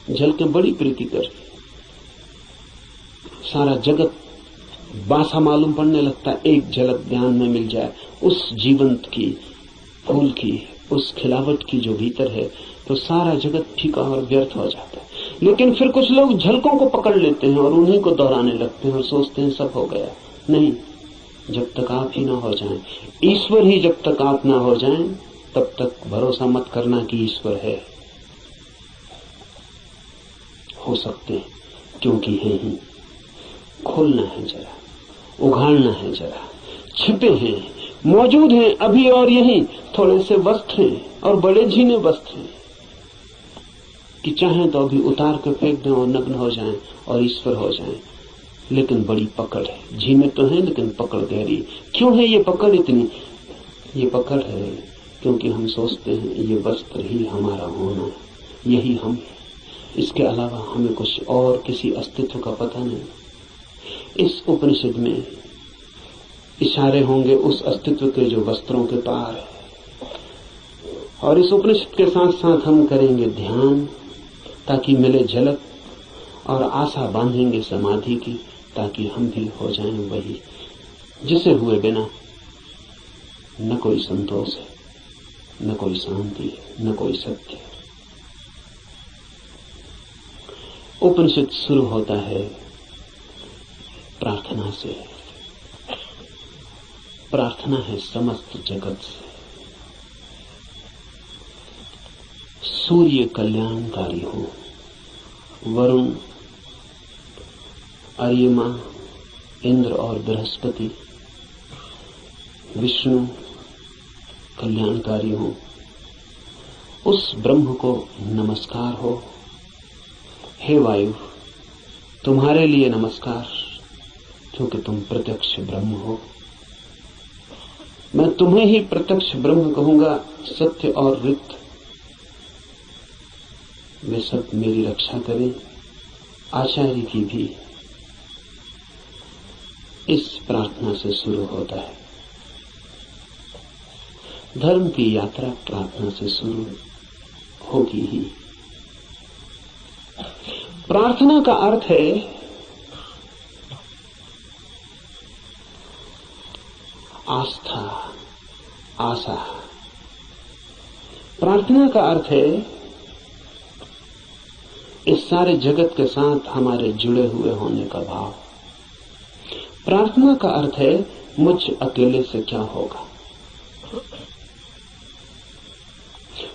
Speaker 2: झलकें बड़ी प्रीति कर, सारा जगत बासा मालूम पड़ने लगता। एक झलक ध्यान में मिल जाए उस जीवंत की, फूल की, उस खिलावट की जो भीतर है, तो सारा जगत फीका और व्यर्थ हो जाता है। लेकिन फिर कुछ लोग झलकों को पकड़ लेते हैं और उन्हीं को दोहराने लगते हैं और सोचते हैं सब हो गया। नहीं, जब तक आप ही ना हो जाएं, ईश्वर ही जब तक आप ना हो जाएं, तब तक भरोसा मत करना कि ईश्वर है। हो सकते हैं, क्योंकि है ही। खोलना है जरा, उघाड़ना है जरा। छिपे हैं, मौजूद हैं अभी और यहीं। थोड़े से वस्त्र हैं और बड़े झीने वस्त्र हैं कि चाहें तो अभी उतार के फेंक दें और नग्न हो जाएं और ईश्वर हो जाएं। लेकिन बड़ी पकड़ है। झीने तो हैं लेकिन पकड़ गहरी। क्यों है ये पकड़ इतनी? ये पकड़ है क्योंकि हम सोचते हैं ये वस्त्र ही हमारा होना है, यही हम है। इसके अलावा हमें कुछ और किसी अस्तित्व का पता नहीं। इस उपनिषद में इशारे होंगे उस अस्तित्व के जो वस्त्रों के पार है। और इस उपनिषद के साथ साथ हम करेंगे ध्यान ताकि मिले झलक, और आशा बांधेंगे समाधि की ताकि हम भी हो जाएं वही जिसे हुए बिना न कोई संतोष है, न कोई शांति है, न कोई सत्य है। उपनिषद शुरू होता है प्रार्थना से। प्रार्थना है समस्त जगत से। सूर्य कल्याणकारी हो, वरुण, अर्यमा, इंद्र और बृहस्पति, विष्णु कल्याणकारी हो, उस ब्रह्म को नमस्कार हो। हे वायु, तुम्हारे लिए नमस्कार, क्योंकि तुम प्रत्यक्ष ब्रह्म हो। मैं तुम्हें ही प्रत्यक्ष ब्रह्म कहूंगा। सत्य और ऋत वे सब मेरी रक्षा करें, आचार्य की भी। इस प्रार्थना से शुरू होता है। धर्म की यात्रा प्रार्थना से शुरू होगी ही। प्रार्थना का अर्थ है आस्था, आशा। प्रार्थना का अर्थ है इस सारे जगत के साथ हमारे जुड़े हुए होने का भाव। प्रार्थना का अर्थ है मुझ अकेले से क्या होगा।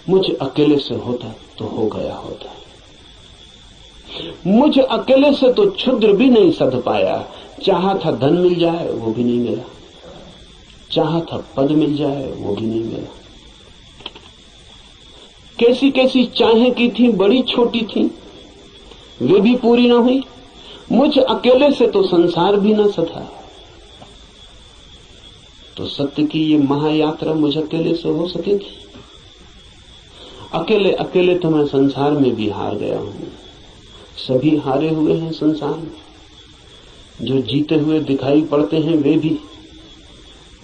Speaker 2: मुझ अकेले से होता तो हो गया होता। मुझ अकेले से तो क्षुद्र भी नहीं सध पाया। चाहा था धन मिल जाए वो भी नहीं मिला, चाहा था पद मिल जाए वो भी नहीं मिला। कैसी कैसी चाहें की थी, बड़ी छोटी थी, वे भी पूरी ना हुई। मुझ अकेले से तो संसार भी न सधा। तो सत्य की ये महायात्रा मुझ अकेले से हो सकेगी? अकेले अकेले तो मैं संसार में भी हार गया हूं। सभी हारे हुए हैं संसार में। जो जीते हुए दिखाई पड़ते हैं वे भी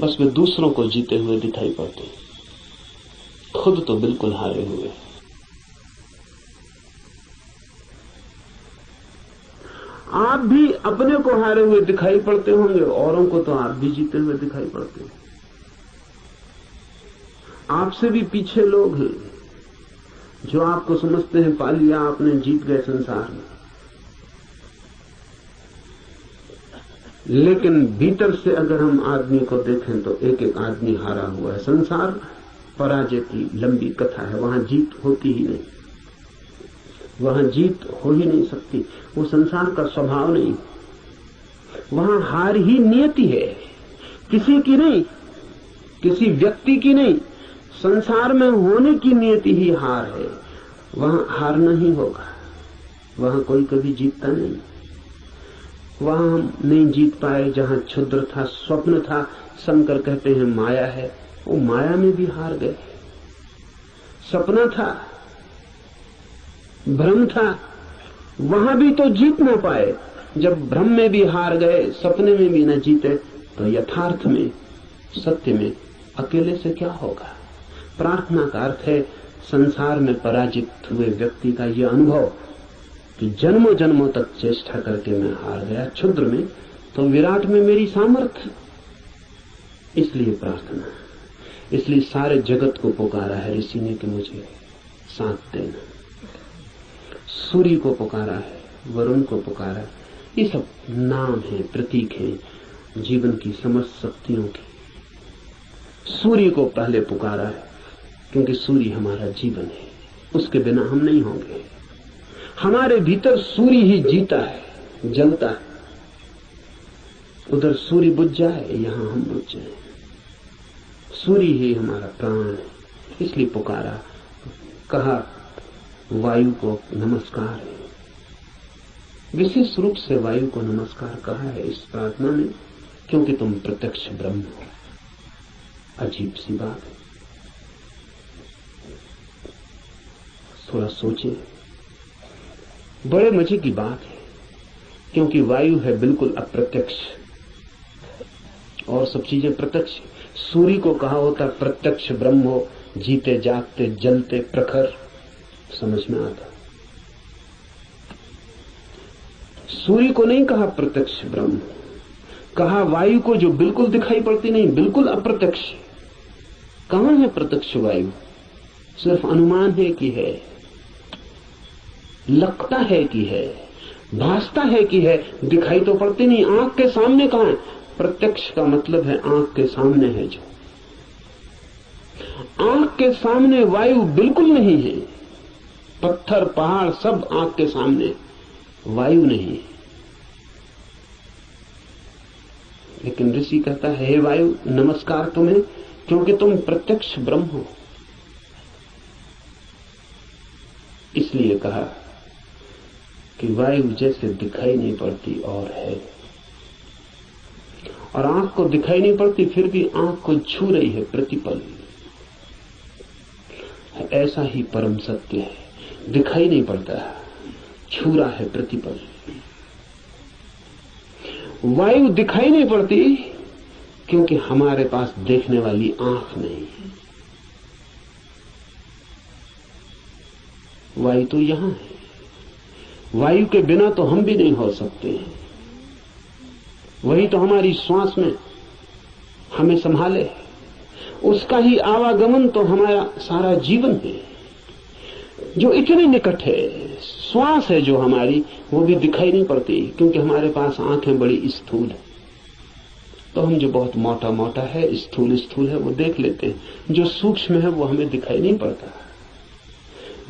Speaker 2: बस वे दूसरों को जीते हुए दिखाई पड़ते हैं, खुद तो बिल्कुल हारे हुए हैं। आप भी अपने को हारे हुए दिखाई पड़ते होंगे, औरों को तो आप भी जीते हुए दिखाई पड़ते हैं। आपसे भी पीछे लोग हैं जो आपको समझते हैं पा लिया आपने, जीत गए संसार में। लेकिन भीतर से अगर हम आदमी को देखें तो एक एक आदमी हारा हुआ है। संसार पराजय की लंबी कथा है। वहां जीत होती ही नहीं, वहां जीत हो ही नहीं सकती। वो संसार का स्वभाव नहीं। वहां हार ही नियति है, किसी की नहीं, किसी व्यक्ति की नहीं। संसार में होने की नियति ही हार है। वहां हार नहीं होगा। वहां कोई कभी जीतता नहीं। वहां हम नहीं जीत पाए जहां क्षुद्र था, स्वप्न था। शंकर कहते हैं माया है, वो माया में भी हार गए। सपना था, भ्रम था, वहां भी तो जीत ना पाए। जब भ्रम में भी हार गए, सपने में भी न जीते, तो यथार्थ में, सत्य में अकेले से क्या होगा। प्रार्थना का अर्थ है संसार में पराजित हुए व्यक्ति का यह अनुभव कि जन्मों जन्मों तक चेष्टा करके मैं हार गया क्षुद्र में, तो विराट में मेरी सामर्थ्य। इसलिए प्रार्थना, इसलिए सारे जगत को पुकारा है ऋषि ने कि मुझे साथ देना। सूर्य को पुकारा है, वरुण को पुकारा। ये सब नाम है, प्रतीक है जीवन की समस्त शक्तियों की। सूर्य को पहले पुकारा है क्योंकि सूर्य हमारा जीवन है, उसके बिना हम नहीं होंगे। हमारे भीतर सूर्य ही जीता है, जलता है। उधर सूर्य बुझ जाए, यहां हम बुझ जाए। सूर्य ही हमारा प्राण है, इसलिए पुकारा। कहा वायु को नमस्कार है, विशेष रूप से वायु को नमस्कार कहा है इस प्रार्थना में, क्योंकि तुम प्रत्यक्ष ब्रह्म हो। अजीब सी बात है, थोड़ा सोचे। बड़े मजे की बात है, क्योंकि वायु है बिल्कुल अप्रत्यक्ष और सब चीजें प्रत्यक्ष। सूर्य को कहा होता प्रत्यक्ष ब्रह्म हो, जीते जागते जलते प्रखर, समझ में आता। सूर्य को नहीं कहा प्रत्यक्ष ब्रह्म, कहा वायु को जो बिल्कुल दिखाई पड़ती नहीं, बिल्कुल अप्रत्यक्ष। कहां है प्रत्यक्ष वायु? सिर्फ अनुमान है कि है, लगता है कि है, भासता है कि है, दिखाई तो पड़ती नहीं। आंख के सामने कहां है? प्रत्यक्ष का मतलब है आंख के सामने है। जो आंख के सामने वायु बिल्कुल नहीं है, पत्थर पहाड़ सब आंख के सामने, वायु नहीं। लेकिन ऋषि कहता है, हे वायु नमस्कार तुम्हें, क्योंकि तुम प्रत्यक्ष ब्रह्म हो। इसलिए कहा कि वायु जैसे दिखाई नहीं पड़ती और है, और आंख को दिखाई नहीं पड़ती फिर भी आंख को छू रही है प्रतिपल। ऐसा ही परम सत्य है, दिखाई नहीं पड़ता, छू रहा है प्रतिपल। वायु दिखाई नहीं पड़ती क्योंकि हमारे पास देखने वाली आंख नहीं है। वायु तो यहां है, वायु के बिना तो हम भी नहीं हो सकते। वही तो हमारी श्वास में हमें संभाले, उसका ही आवागमन तो हमारा सारा जीवन है, जो इतने निकट है। श्वास है जो हमारी, वो भी दिखाई नहीं पड़ती क्योंकि हमारे पास आंखें बड़ी स्थूल है। तो हम जो बहुत मोटा मोटा है, स्थूल स्थूल है, वो देख लेते हैं। जो सूक्ष्म है वो हमें दिखाई नहीं पड़ता।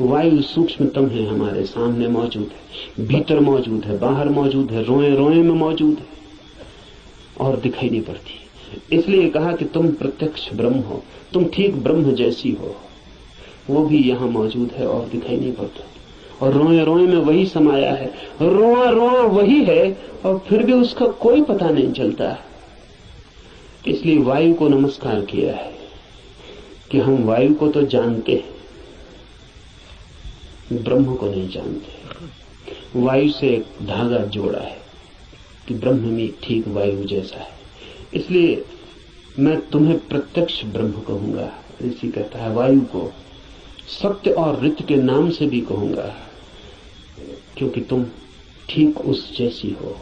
Speaker 2: वायु सूक्ष्मतम है, हमारे सामने मौजूद है, भीतर मौजूद है, बाहर मौजूद है, रोए रोए में मौजूद है और दिखाई नहीं पड़ती। इसलिए कहा कि तुम प्रत्यक्ष ब्रह्म हो, तुम ठीक ब्रह्म जैसी हो। वो भी यहां मौजूद है और दिखाई नहीं पड़ता, और रोए रोए में वही समाया है, रोआ रोआ वही है, और फिर भी उसका कोई पता नहीं चलता। इसलिए वायु को नमस्कार किया है कि हम वायु को तो जानते हैं, ब्रह्म को नहीं जानते। वायु से एक धागा जोड़ा है कि ब्रह्म भी ठीक वायु जैसा है। इसलिए मैं तुम्हें प्रत्यक्ष ब्रह्म कहूंगा। ऋषि कहता है वायु को सत्य और ऋत के नाम से भी कहूंगा, क्योंकि तुम ठीक उस जैसी हो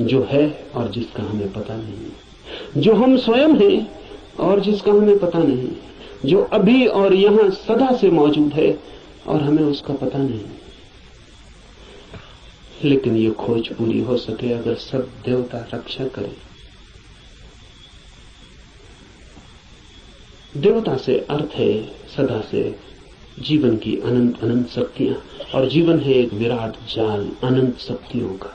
Speaker 2: जो है और जिसका हमें पता नहीं, जो हम स्वयं हैं और जिसका हमें पता नहीं, जो अभी और यहां सदा से मौजूद है और हमें उसका पता नहीं। लेकिन ये खोज पूरी हो सके अगर सब देवता रक्षा करें। देवता से अर्थ है सदा से जीवन की अनंत अनंत शक्तियां, और जीवन है एक विराट जाल अनंत शक्तियों का।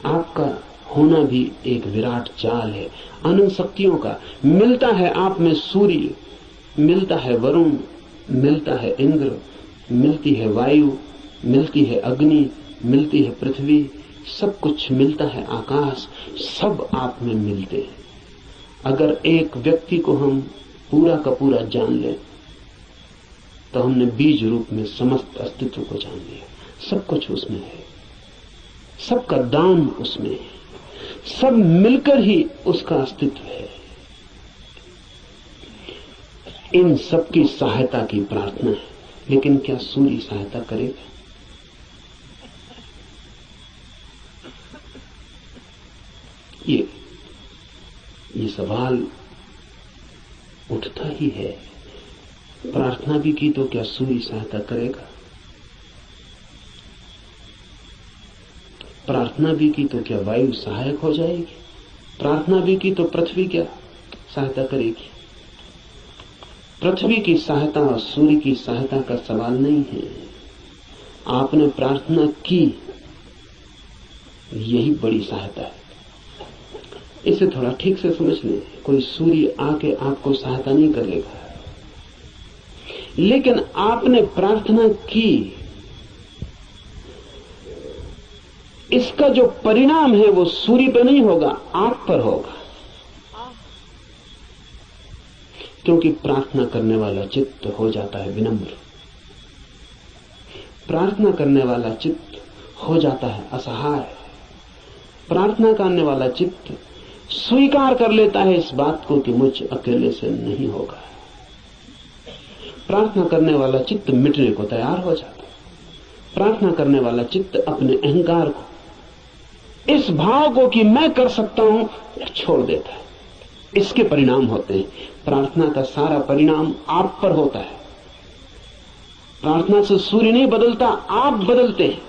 Speaker 2: आपका होना भी एक विराट जाल है अनंत शक्तियों का। मिलता है आप में सूर्य, मिलता है वरुण, मिलता है इंद्र, मिलती है वायु, मिलती है अग्नि, मिलती है पृथ्वी, सब कुछ मिलता है आकाश, सब आप में मिलते हैं। अगर एक व्यक्ति को हम पूरा का पूरा जान ले तो हमने बीज रूप में समस्त अस्तित्व को जान लिया। सब कुछ उसमें है, सबका दान उसमें है, सब मिलकर ही उसका अस्तित्व है। इन सब की सहायता की प्रार्थना है, लेकिन क्या सूर्य सहायता करेगा? ये सवाल उठता ही है। प्रार्थना भी की तो क्या सूर्य सहायता करेगा? प्रार्थना भी की तो क्या वायु सहायक हो जाएगी? प्रार्थना भी की तो पृथ्वी क्या सहायता करेगी? पृथ्वी की सहायता और सूर्य की सहायता का सवाल नहीं है। आपने प्रार्थना की, यही बड़ी सहायता है। इसे थोड़ा ठीक से समझ लें। कोई सूर्य आके आपको सहायता नहीं करेगा, लेकिन आपने प्रार्थना की, इसका जो परिणाम है वो सूर्य पर नहीं होगा, आप पर होगा। क्योंकि प्रार्थना करने वाला चित्त हो जाता है विनम्र, प्रार्थना करने वाला चित्त हो जाता है असहाय, प्रार्थना करने वाला चित्त स्वीकार कर लेता है इस बात को कि मुझ अकेले से नहीं होगा। प्रार्थना करने वाला चित्त मिटने को तैयार हो जाता है। प्रार्थना करने वाला चित्त अपने अहंकार को, इस भाव को कि मैं कर सकता हूं, छोड़ देता है। इसके परिणाम होते हैं। प्रार्थना का सारा परिणाम आप पर होता है। प्रार्थना से सूर्य नहीं बदलता, आप बदलते हैं।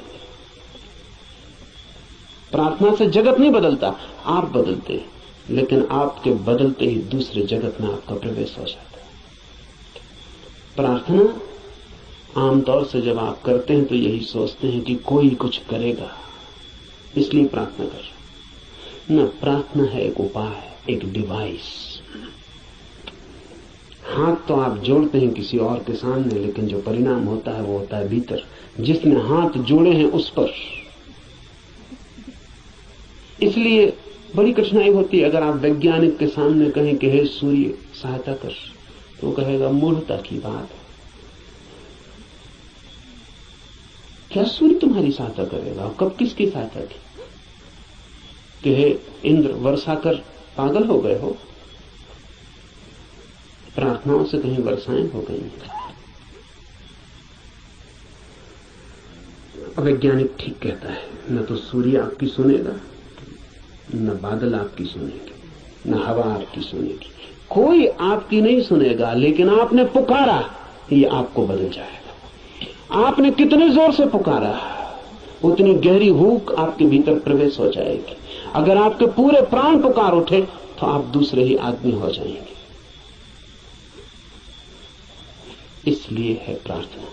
Speaker 2: प्रार्थना से जगत नहीं बदलता, आप बदलते हैं। लेकिन आपके बदलते ही दूसरे जगत में आपका प्रवेश हो जाता है। प्रार्थना आमतौर से जब आप करते हैं तो यही सोचते हैं कि कोई कुछ करेगा, इसलिए प्रार्थना कर। न, प्रार्थना है एक उपाय, एक डिवाइस। हाथ तो आप जोड़ते हैं किसी और के सामने, लेकिन जो परिणाम होता है वो होता है भीतर, जिसने हाथ जोड़े हैं उस पर। इसलिए बड़ी कठिनाई होती है अगर आप वैज्ञानिक के सामने कहें कि हे सूर्य सहायता कर, तो कहेगा मूर्खता की बात है। क्या सूर्य तुम्हारी सहायता करेगा? कब किसकी सहायता की? कि हे इंद्र वर्षा कर, पागल हो गए हो? प्रार्थनाओं से कहीं वर्षाएं हो गई। वैज्ञानिक ठीक कहता है, न तो सूर्य आपकी सुनेगा, न बादल आपकी सुनेगी, न हवा आपकी सुनेगी। कोई आपकी नहीं सुनेगा, लेकिन आपने पुकारा, ये आपको बदल जाएगा। आपने कितने जोर से पुकारा, उतनी गहरी हूक आपके भीतर प्रवेश हो जाएगी। अगर आपके पूरे प्राण पुकार उठे तो आप दूसरे ही आदमी हो जाएंगे। इसलिए है प्रार्थना।